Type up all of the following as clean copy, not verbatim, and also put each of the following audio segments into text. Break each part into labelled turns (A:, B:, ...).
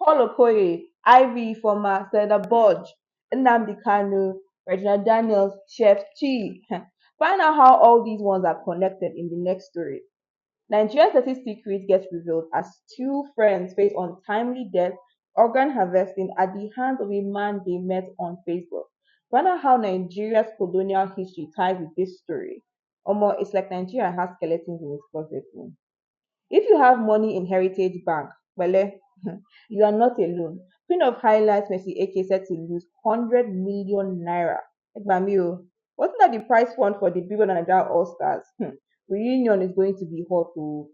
A: Paul Okoye, Ivy Ifeoma, Senator Budge, Nnamdi Kanu, Reginald Daniels, Chef Chi. Find out how all these ones are connected in the next story. Nigeria's dirty secret gets revealed as two friends face untimely death, organ harvesting at the hands of a man they met on Facebook. Find out how Nigeria's colonial history ties with this story. Omo, it's like Nigeria has skeletons in its closet. If you have money in Heritage Bank, well, you are not alone. Queen of Highlights Mercy AK said to lose 100 million naira. Egbami o, wasn't that the prize fund for the BBNAIJA All Stars? Reunion is going to be hot. Oh.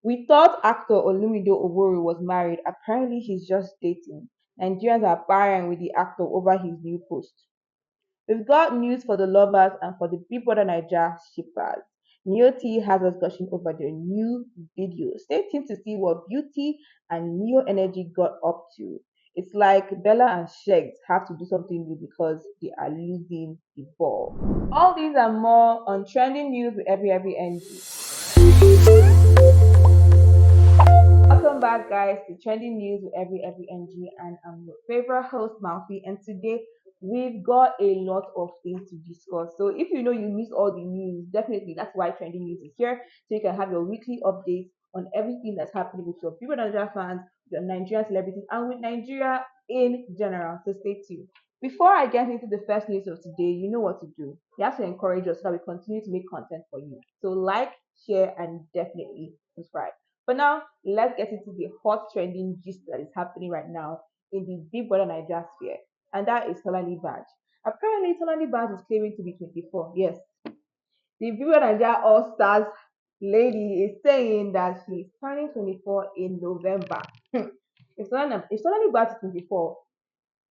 A: We thought actor Olumide Oworu was married. Apparently, he's just dating. Nigerians are barring with the actor over his new post. We've got news for the lovers and for the Big Brother Naija shippers. Neo-T has us gushing over their new video. Stay tuned to see what Beauty and NeoEnergy got up to. It's like Bella and Shegs have to do something new because they are losing the ball. All these and more on trending news with every NG. Welcome back, guys, to Trending News with every NG, and I'm your favorite host, Malfi. And today we've got a lot of things to discuss. So if you know you missed all the news, definitely that's why Trending News is here, so you can have your weekly updates on everything that's happening with your people Nigeria fans, your Nigerian celebrities, and with Nigeria in general. So stay tuned. Before I get into the first news of today, you know what to do. You have to encourage us so that we continue to make content for you. So like, share, and definitely subscribe. But now, let's get into the hot trending gist that is happening right now in the Big Brother Naija sphere, and that is Tolani Badge. Apparently, Tolani Badge is claiming to be 24. Yes, the Big Brother Naija All Stars lady is saying that she's turning 24 in November. if Tolani Badge is 24,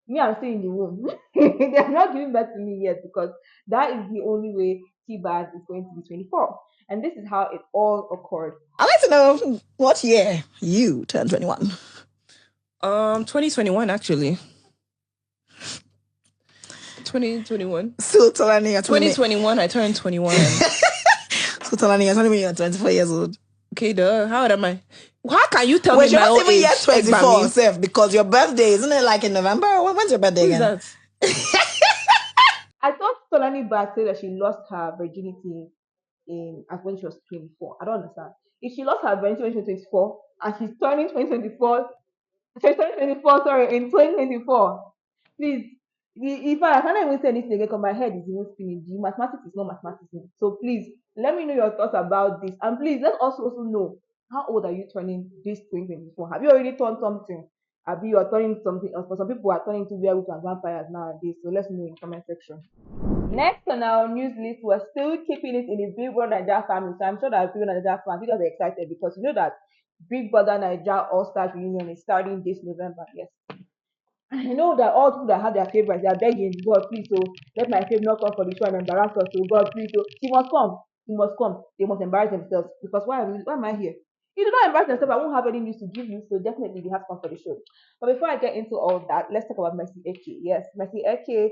A: me, I'm still in the womb. They are not giving birth to me yet because that is the only way T-Baz is going to be 24. And this is how it all occurred.
B: I'd like to know what year you turned 21.
C: 2021 actually. 2021.
B: So Tolani, you're
C: 2021, I turned 21.
B: So Tolani, you're telling me you're 24 years old.
C: Okay, duh. How old am I? How can you tell me my own age?
B: You're not even yet 24, Seth, because your birthday, isn't it like in November? When's your birthday again?
C: Who's that?
A: I thought Tolani Bad said that she lost her virginity when she was 24. I don't understand. If she lost her virginity when she was 24 and she's turning 2024, in 2024, please. If I can't even say anything again, because my head is even spinning. The mathematics is not mathematics. So please let me know your thoughts about this, and please let us also know how old are you turning this 2024? Have you already turned something? Have you are turning something else? For some people are turning to werewolves and vampires nowadays. So let's know in the comment section. Next on our news list, we're still keeping it in the Big Brother Naija family. So I'm sure that Big Brother Naija fans, you guys are excited because you know that Big Brother Naija All Stars reunion is starting this November. Yes. I know that all people that have their favorites, they are begging, God, please, so let my favorite not come for the show and embarrass us. So God, please, so she must come. He must come. They must embarrass themselves. Because why am I here? If they don't embarrass themselves, I won't have any news to give you. So definitely they have to come for the show. But before I get into all that, let's talk about Mercy AK. Yes, Mercy AK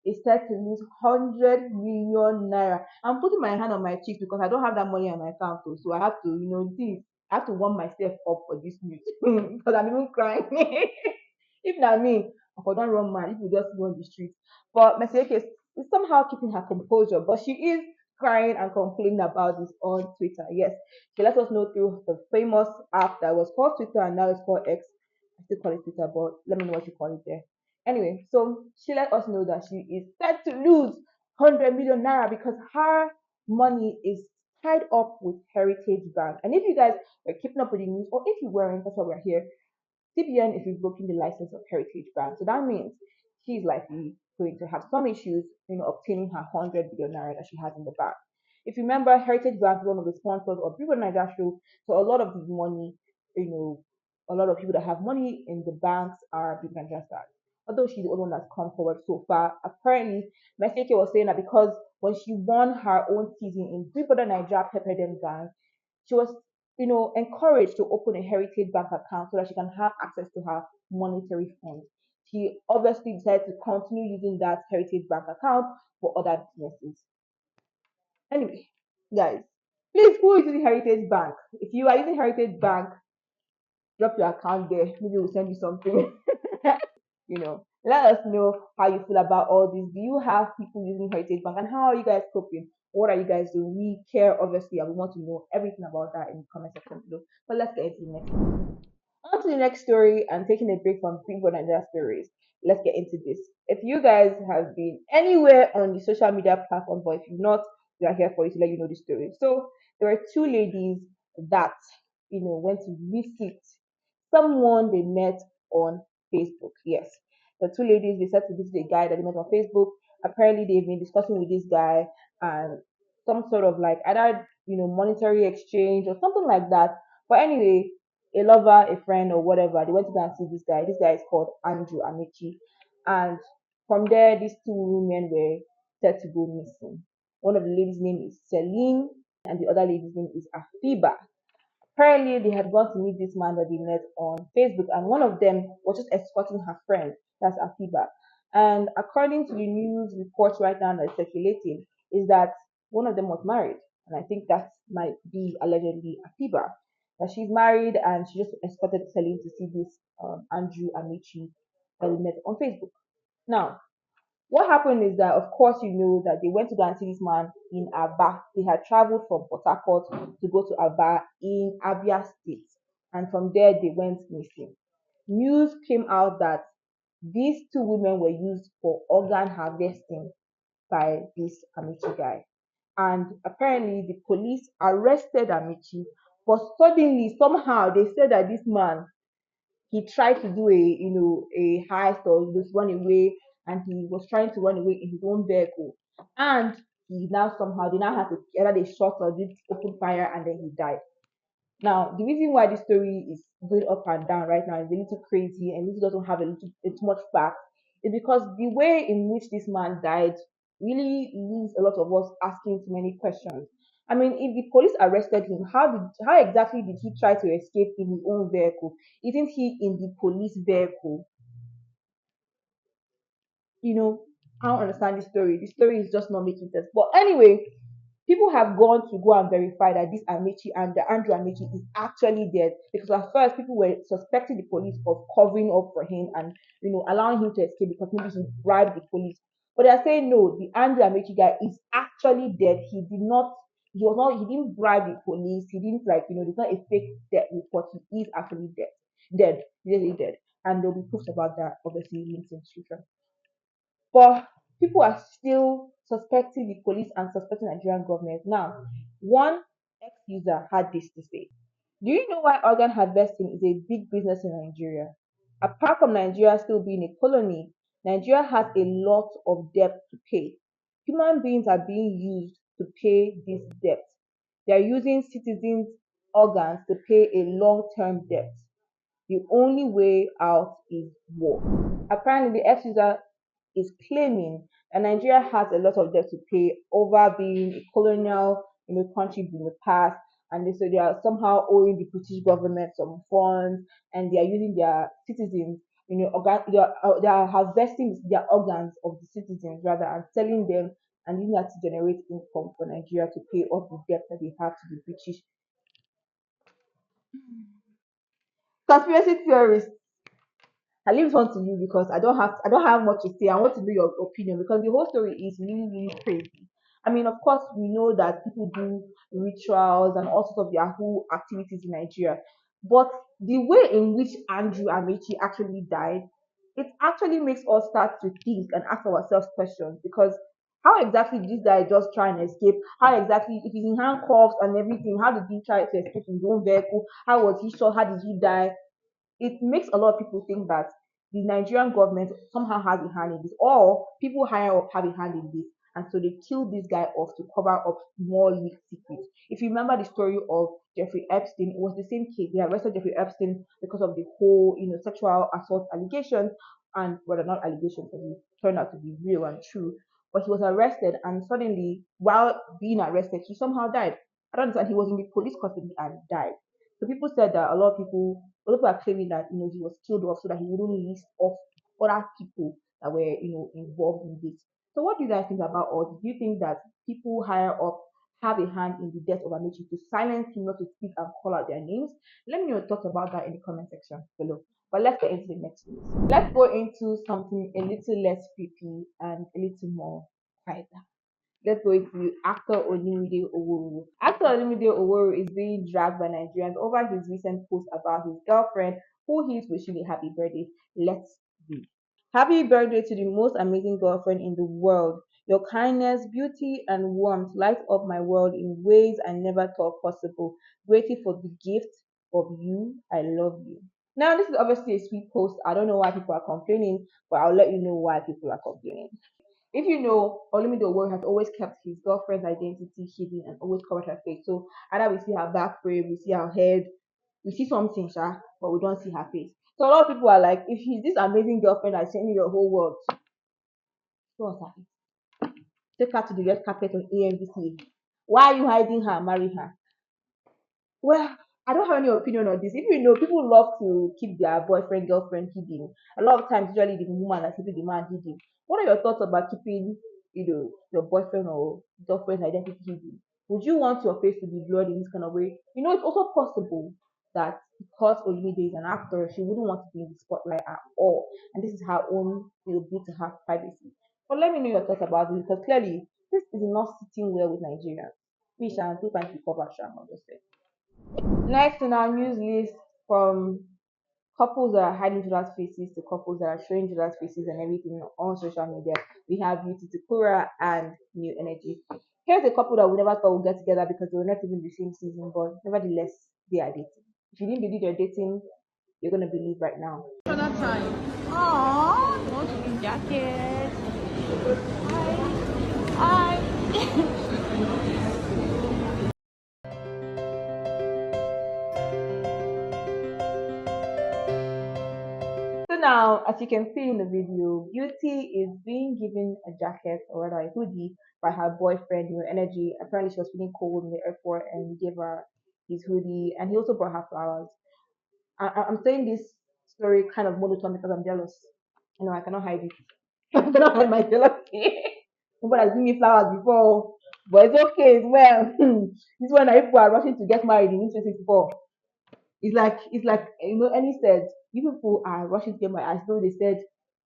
A: is set to lose 100 million naira. I'm putting my hand on my cheek because I don't have that money on my account. So I have to, I have to warm myself up for this news because I'm even crying. If not me, I could not run mad if we just go on the street. But Mercy is somehow keeping her composure, but she is crying and complaining about this on Twitter. Yes, she let us know through the famous app that was called Twitter and now it's called X. I still call it Twitter, but let me know what you call it there. Anyway, so she let us know that she is set to lose 100 million naira because her money is tied up with Heritage Bank. And if you guys were keeping up with the news, or if you weren't, that's why we're here. CBN is revoking the license of Heritage Bank. So that means she's likely going to have some issues, obtaining her 100 billion naira that she has in the bank. If you remember, Heritage Bank is one of the sponsors of People Nigeria Show. So a lot of the money, a lot of people that have money in the banks are Big Nigeria stars. Although she's the only one that's come forward so far. Apparently, Mesike was saying that because when she won her own season in Big Brother Nigeria Pepper Them Gang, she was encouraged to open a Heritage Bank account so that she can have access to her monetary funds. She obviously decided to continue using that Heritage Bank account for other businesses. Anyway, guys, please, who is using Heritage Bank? If you are using Heritage Bank, drop your account there. Maybe we'll send you something. Let us know how you feel about all this. Do you have people using Heritage Bank, and how are you guys coping? What are you guys doing? We care, obviously, and we want to know everything about that in the comment section below. But let's get into the next one. On to the next story, and taking a break from Big Brother Nigeria stories. Let's get into this. If you guys have been anywhere on the social media platform, but if you've not, we are here for you to let you know the story. So there were two ladies that went to visit someone they met on Facebook. Yes, the two ladies, they said to visit a guy that they met on Facebook. Apparently, they've been discussing with this guy and some sort of like either monetary exchange or something like that. But anyway, a lover, a friend, or whatever, they went to go and see this guy. This guy is called Andrew Amici, and from there, these two women were said to go missing. One of the ladies' name is Celine, and the other lady's name is Afiba. Apparently, they had gone to meet this man that they met on Facebook, and one of them was just escorting her friend, that's Afiba. And according to the news reports right now that is circulating, is that one of them was married, and I think that might be allegedly Afiba. That she's married and she just escorted Celine to see this Andrew Amici that we met on Facebook. Now, what happened is that, of course, that they went to go and see this man in Aba. They had traveled from Port Harcourt to go to Aba in Abia State, and from there they went missing. News came out that these two women were used for organ harvesting by this Amici guy, and apparently the police arrested Amici, but suddenly somehow they said that this man, he tried to do a heist or just run away, and he was trying to run away in his own vehicle, and he now somehow they now had to either they shot or did open fire, and then he died. Now, the reason why this story is going up and down right now is a little crazy and it doesn't have too much fact is because the way in which this man died really leaves a lot of us asking too many questions. I mean, if the police arrested him, how exactly did he try to escape in his own vehicle? Isn't he in the police vehicle? you know, I don't understand this story. The story is just not making sense. But anyway, people have gone to go and verify that this Amici and the Andrew Amici is actually dead, because at first people were suspecting the police of covering up for him and allowing him to escape because maybe he bribed the police. But they're saying no, the Andrew Amici guy is actually dead. He didn't bribe the police. He didn't there's not a fake death report. He is actually dead. Dead. He's really dead. And there'll be proofs about that, obviously, linked in the future. But people are still suspecting the police and suspecting the Nigerian government. Now, one ex-user had this to say. Do you know why organ harvesting is a big business in Nigeria? Apart from Nigeria still being a colony, Nigeria has a lot of debt to pay. Human beings are being used to pay this debt. They are using citizens' organs to pay a long-term debt. The only way out is war. Apparently, the ex-user is claiming that Nigeria has a lot of debt to pay over being a colonial country in the past, and so they are somehow owing the British government some funds, and they are using their citizens, they are harvesting their organs of the citizens rather and selling them and using that to generate income for Nigeria to pay off the debt that they have to the British. Conspiracy theorists, I leave this one to you because I don't have much to say. I want to know your opinion because the whole story is really, really crazy. I mean, of course, we know that people do rituals and all sorts of Yahoo activities in Nigeria, but the way in which Andrew Amici actually died, it actually makes us start to think and ask ourselves questions, because how exactly did this guy just try and escape? How exactly, if he's in handcuffs and everything, how did he try to escape in his own vehicle? How was he shot? How did he die? It makes a lot of people think that the Nigerian government somehow has a hand in this, or people higher up have a hand in this, and so they kill this guy off to cover up more leaked secrets. If you remember the story of Jeffrey Epstein, it was the same case. They arrested Jeffrey Epstein because of the whole, sexual assault allegations, and whether not allegations, but it turned out to be real and true. But he was arrested, and suddenly, while being arrested, he somehow died. I don't understand. He was in the police custody and died. So people said that a lot of people are claiming that he was killed off so that he wouldn't list off other people that were involved in this. So what do you guys think about all this? Do you think that people higher up have a hand in the death of Amici, to silence him, not to speak and call out their names? Let me know your thoughts about that in the comment section below. But let's get into the next news. Let's go into something a little less creepy and a little more quieter. Let's go into actor Olumide Oworu. Actor Olumide Oworu is being dragged by Nigerians over his recent post about his girlfriend, who he is wishing a happy birthday. Let's read. Happy birthday to the most amazing girlfriend in the world. Your kindness, beauty, and warmth light up my world in ways I never thought possible. Grateful for the gift of you. I love you. Now, this is obviously a sweet post. I don't know why people are complaining, but I'll let you know why people are complaining. If you know, Olumide Oworu has always kept his girlfriend's identity hidden and always covered her face. So either we see her back frame, we see her head, we see something, but we don't see her face. So a lot of people are like, if she's this amazing girlfriend that's changing your whole world, show us her face. Take her to the red carpet on AMVC. Why are you hiding her? Marry her. Well, I don't have any opinion on this. If you know, people love to keep their boyfriend, girlfriend hidden. A lot of times, usually the woman is keeping the man hidden. What are your thoughts about keeping, your boyfriend or girlfriend's identity hidden? Would you want your face to be blurred in this kind of way? It's also possible that because Olumide is an actor, she wouldn't want to be in the spotlight at all, and this is her own, bit to have privacy. But let me know your thoughts about this, because clearly this is not sitting well with Nigerians. We shall two times recover, shall I just say. Next in our news list, from couples that are hiding each other's faces to couples that are showing each other's faces and everything on social media, we have Beauty Takura and NeoEnergy. Here's a couple that we never thought would get together because they were not even in the same season, but nevertheless, they are dating. If you didn't believe you're dating, you're going to believe right now.
C: Another time. Aww. Want to be jacket. Hi.
A: So now, as you can see in the video, Beauty is being given a jacket, or rather a hoodie, by her boyfriend, NeoEnergy. Apparently, she was feeling cold in the airport, and he gave her his hoodie, and he also brought her flowers. I'm saying this story kind of monotone because I'm jealous. I cannot hide it. I cannot hide my jealousy. Nobody has given me flowers before, but it's okay as well. This one, people are rushing to get married in 2064. It's like Annie said, you people are rushing to get married as though they said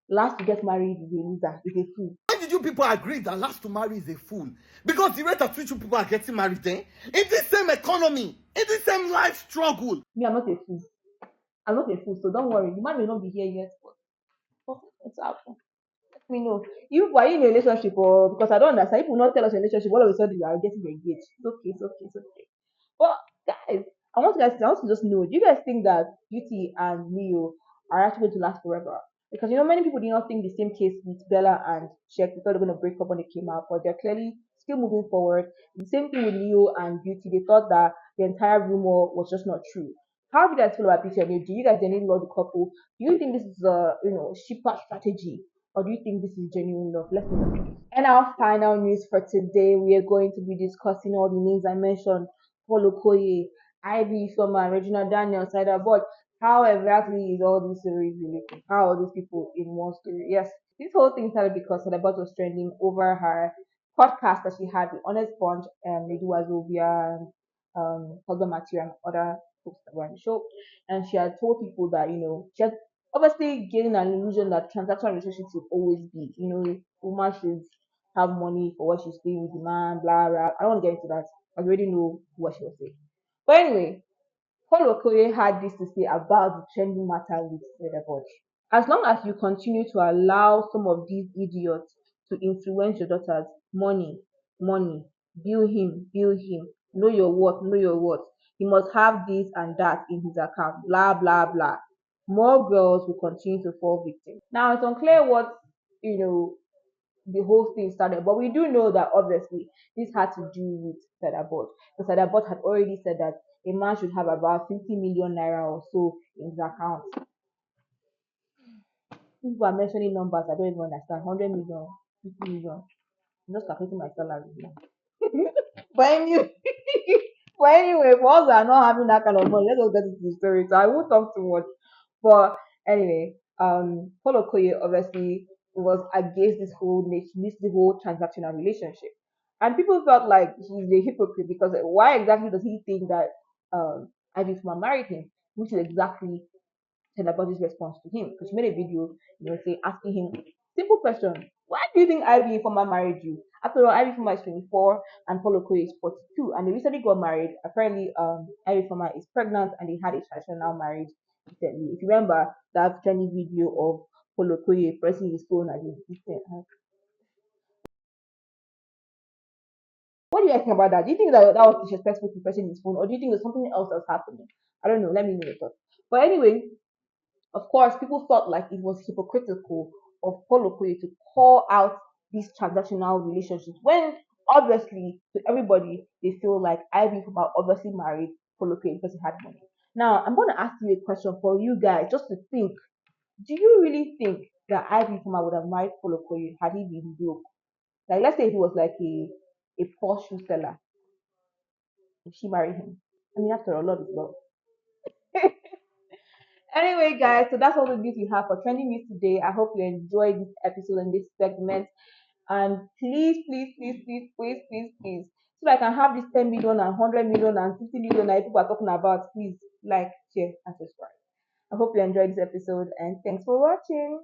A: last to get married is a loser, is a fool.
D: Why did you people agree that last to marry is a fool? Because the rate at which you people are getting married, in this same economy, in this same life struggle.
A: Me, I'm not a fool. I'm not a fool, so don't worry. The man may not be here yet, but it's out. Let me know. You are you in a relationship, or because I don't understand. If you not tell us your relationship, all of a sudden you are getting engaged. It's okay, it's okay, it's okay. But guys, I want to just know, do you guys think that Beauty and Leo are actually going to last forever? Because many people did not think the same case with Bella and Shek. They thought they were going to break up when they came out, but they're clearly still moving forward. The same thing with Leo and Beauty. They thought that the entire rumor was just not true. How do you guys feel about Beauty and Leo? Do you guys genuinely love the couple? Do you think this is a shipper strategy, or do you think this is genuine love? Let me know. And our final news for today, we are going to be discussing all the names I mentioned: Paul Okoye, Ivy Ifeoma, Regina Daniel, Cider. But how exactly is all these stories related? How are these people in one story? Yes, this whole thing started because Cider was trending over her podcast that she had with Honest Bunch and Lady Wazobia and husband Matthew and other folks that were on the show. And she had told people that, she had obviously getting an illusion that transactional relationships will always be, woman should have money for what she's doing with the man, blah blah. I don't want to get into that. I already know what she was saying. But anyway, Paul Okoye had this to say about the trending matter with Leatherboard. As long as you continue to allow some of these idiots to influence your daughters, money, money, bill him, know your worth. He must have this and that in his account, blah blah blah. More girls will continue to fall victim. Now it's unclear what the whole thing started, but we do know that obviously this had to do with Sadabot. Because Sadabot had already said that a man should have about 50 million naira or so in his account. People are mentioning numbers I don't even understand. 100 million, 50 million. I'm just calculating my salary now. but anyway, for us that are not having that kind of money, let's just get into the story. So I won't talk too much. But anyway, Paul Okoye obviously was against this whole transactional relationship. And people felt like he's a hypocrite because why exactly does he think that Ivy Ifeoma married him? Which is exactly Body's response to him. Because she made a video, say asking him simple question: why do you think Ivy Ifeoma married you? After all, Ivy Ifeoma is 24 and Paul Okoye is 42, and they recently got married. Apparently, Ivy Ifeoma is pregnant and they had a traditional marriage recently. If you remember that trendy video of Paul Okoye pressing his phone at his distance. What do you think about that? Do you think that that was disrespectful to pressing his phone, or do you think there's something else that's happening? I don't know. Let me know your thoughts. But anyway, of course, people felt like it was hypocritical of Paul Okoye to call out these transactional relationships when obviously to everybody they feel like Ivy Ifeoma obviously married Paul Okoye because he had money. Now I'm going to ask you a question for you guys just to think. Do you really think that Ivy Ifeoma would have married Paul Okoye had he been broke? Like let's say he was like a poor shoe seller, if she married him. I mean, after all, love is love. Anyway, guys, so that's all the news we have for trending news today. I hope you enjoyed this episode and this segment. And please, please, please, please, please, please, please, so that I can have this 10 million and 100 million and 50 million that people are talking about, please like, share, and subscribe. I hope you enjoyed this episode and thanks for watching.